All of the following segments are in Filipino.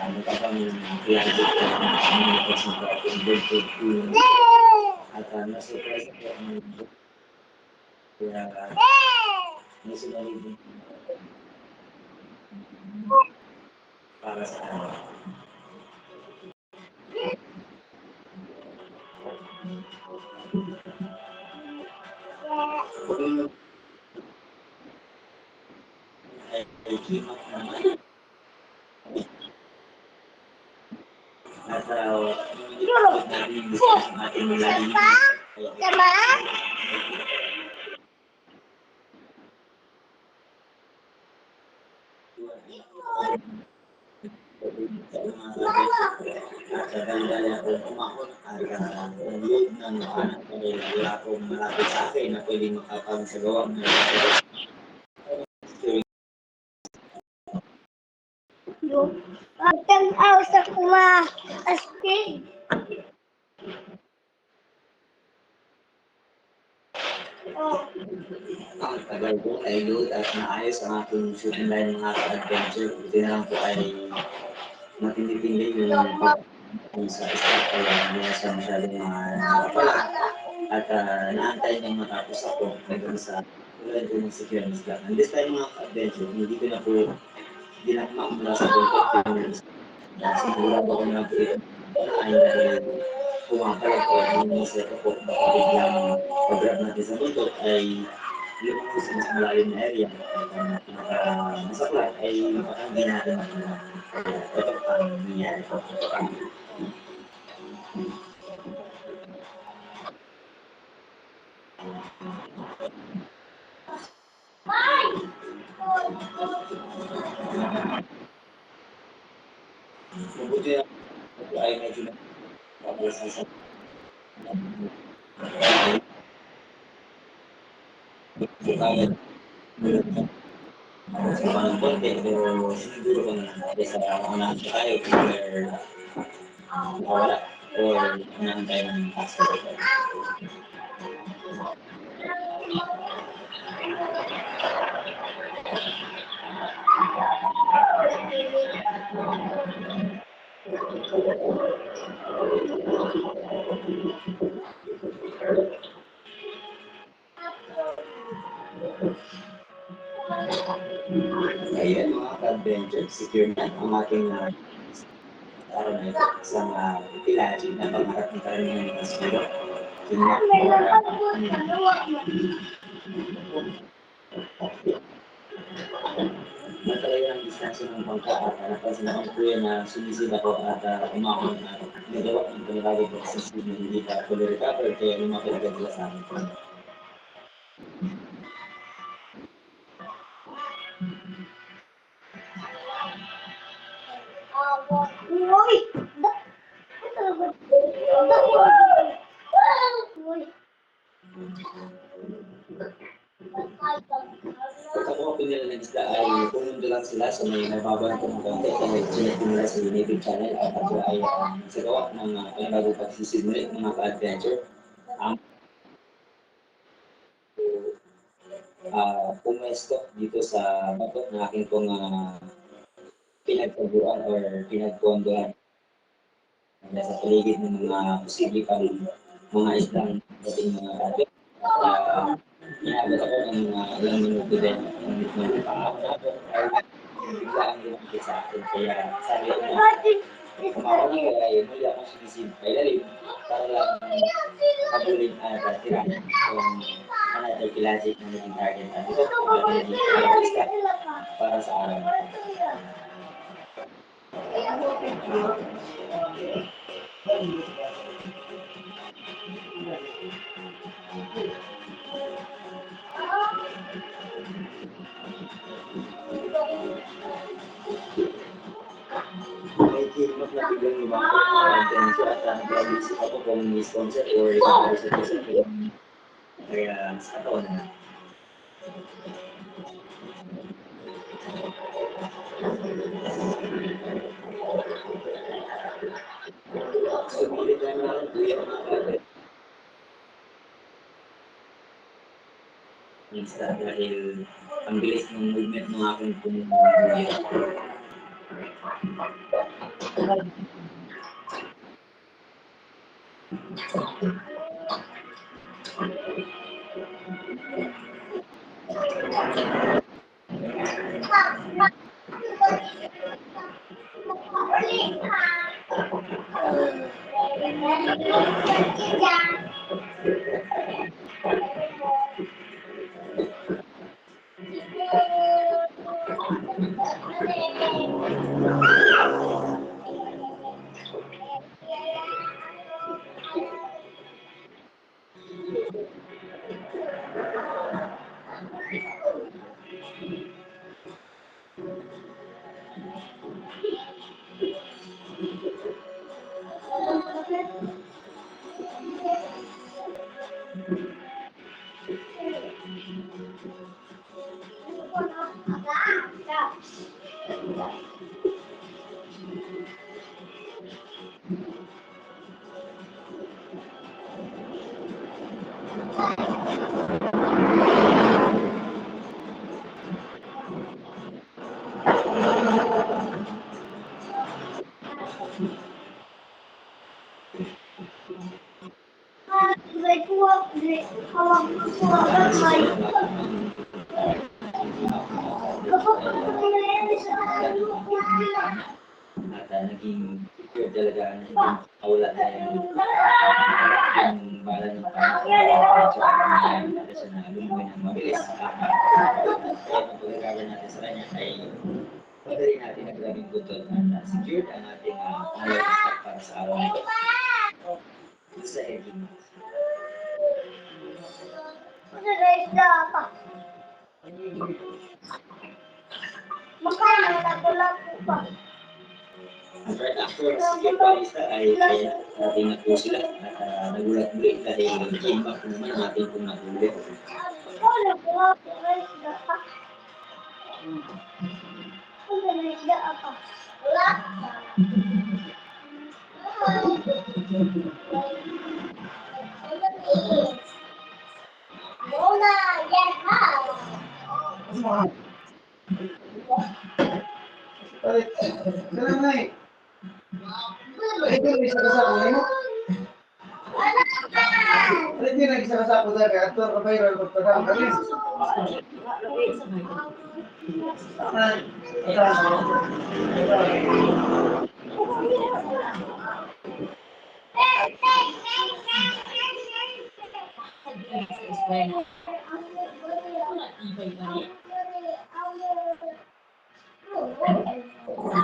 ano pa bang graduate ka ng virtual tool at na-surprise ako ang kaya may sinalibong para sa akin. Kung ay keep up naman at natin discuss ang ating lagi sa dali-dali ako umahon at ang loob ng anak ko ay wala akong malapit sa akin na pwede makapagsagawa ng Magtanaw sa kuma astig. ang tagal ko ay load at naayos ang aking shooting line mga ka-adventure. Buti na lang po ay matindi-tindi yung sa start kaya hindi na siya masyadong nakapala. At naantay niyang matapos ako hanggang sa ulan ko ng secure isla. And this time mga ka-adventure, hindi ko na po dinakma mula sa contact sigurado ko na po ito ay dahil pumapalag ko ang inisip ko baka biglang pag-grab natin sa bundok ay lumabas sa mas malalim na area at masaklat ay baka hindi natin makuha. Ito ang nangyari ko. Ito ang mabuti ako ay medyo nakapagwas sa kaya sa mga konti pero siguro kung sa unahan tayo where nakawala or unahan tayo ng passport. Ayan mga ka-adventure, secure na ang ating araw na ito sa mga pilaji na pangarap ng karamihan ng siguro. Matalayo ang distansya ng bangka at napansin ako po yan na sumisid ako at umahon at nagawa ng panilagay ko sa speed na hindi pa fully recover kaya lumapit agad sila sa akin. Uy! Pag ako pinila ng isda ay pumunta lang sila sa may nababahan ko ng konti kaya sinat nila sa native channel at ako ay sa gawa ng panibagong pagsisimuli ng mga ka-adventure. Ang pumesto dito sa bato ng aking pong pinagpaguan or pinagpondohan sa paligid ng mga posible pang mga isdang dating mga rabbit. Inabot ako ng mga ilang minuto din. Nung pangako na ako ay biglaan lumapit sa akin. Kaya sabi ko na kumakaw na kaya muli akong sinisib kay lalim para lang kabulin at tirahin kung another classic na naging target natin. Ito, naging alawista para sa araw na ito. May kilimot na biglang lumako at nag-isip ako kung may sponsor or isa-isa kaya sa taon na. Sumilit lang naman kuya mga kapit. Insta dahil ang bilis ng movement ng aking pumunuya. At naging secure talaga nawala na yung bala ng pangalan siya na lumuwi ng mabilis. Kaya ang pagkakaroon natin sa kanya ay madali natin naglaging butol na secured ang ating pangalaman para sa araw na ito. Sa edging. Right after secure palista ay natin na po sila at nagulat muli dahil impact naman natin kung natuli.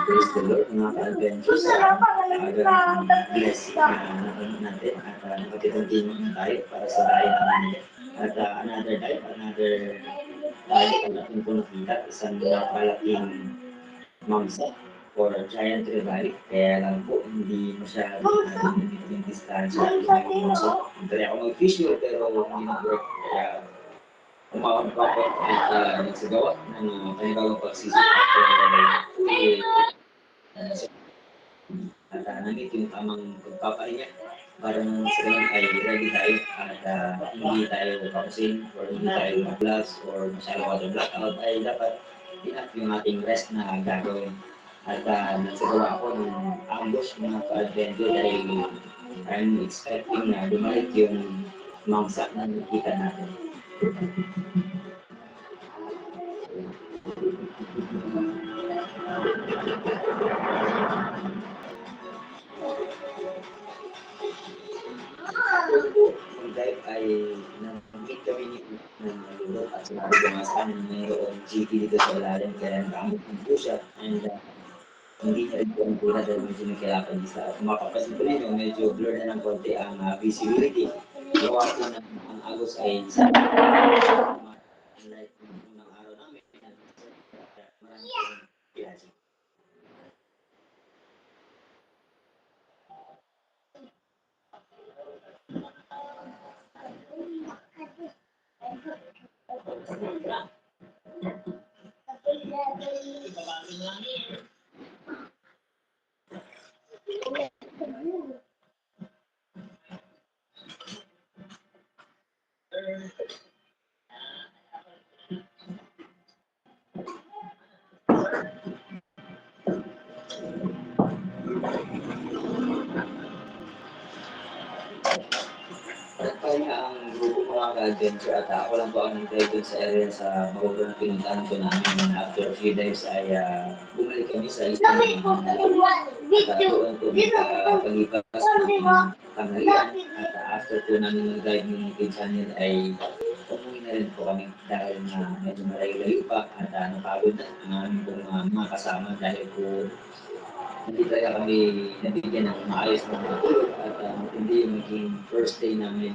Praise the Lord, mga ka-adventures. Bless natin at nakapag-continue tayo para sa diet namin. At another diet ang ating po nakita, isang napalaking mamsa or giant rebalik. Kaya lang po, hindi masyadong yung distansya. Dali ako mag-visual pero hindi nag-work. Kaya umawag pa ako at nagsagawa ng panibagong pagsisip at nandito yung tamang pagpapahinga para nang sa ganun ay ready tayo at hindi tayo papasin or hindi tayo mag-vlogs or masyado water blackout ay dapat enough yung ating rest na gagawin. At nagsagawa ako ng ambush mga ka-adventure dahil I'm expecting na bumalik yung mangsa na nakita natin. Dahil ay nag-meet kami ng lulot at sinabi ko nga sa amin mayroong GP dito sa ilalim kaya nakamit po siya and hindi niya rin po ang puna dahil medyo may kailangan isa. At mapapasin ko rin medyo blur na ng konti ang visibility. Gawa ko na ang agos ay sa light ng araw namin. Maraming pinasi. ka-adventure at ako lang po ang nag-drive dun sa area sa Bacoor na pinuntahan po namin. After a few days ay bumalik kami sa isang doon po nakapalipas ng tanghalian at after po namin mag-drive ng pinsan niya ay umuwi na rin po kami dahil na medyo malayo-layo pa at napagod na ang aming pong mga kasama dahil po hindi talaga kami nabigyan ng maayos na matulog at hindi yung maging first day namin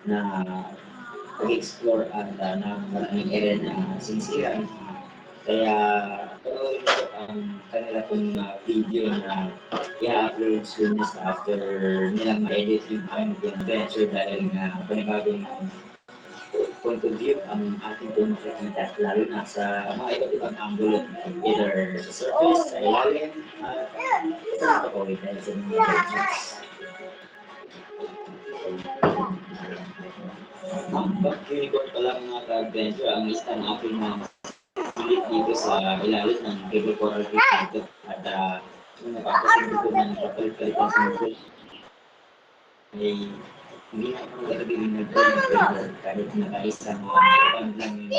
na pag-explore at na maraming area na sinisiran. Kaya panoorin ko ang kanila pong video na i-upload soon after nilang ma-edit yung aming adventure dahil nga panibagong point of view ang ating po makikita lalo na sa mga iba't ibang angulo either sa surface, sa ilalim, at sa nakakawin dahil sa mga gadgets. Ang Back-Unicorn pa lang mga ka-adventure ang isang aking ulit dito sa ilalim ng Cable Coral Reef dito at nung napapasin ko ng kapalit-palit ng snorkel ay hindi na ako nagkakabiling nag-drive kahit nakaisang band lang yun.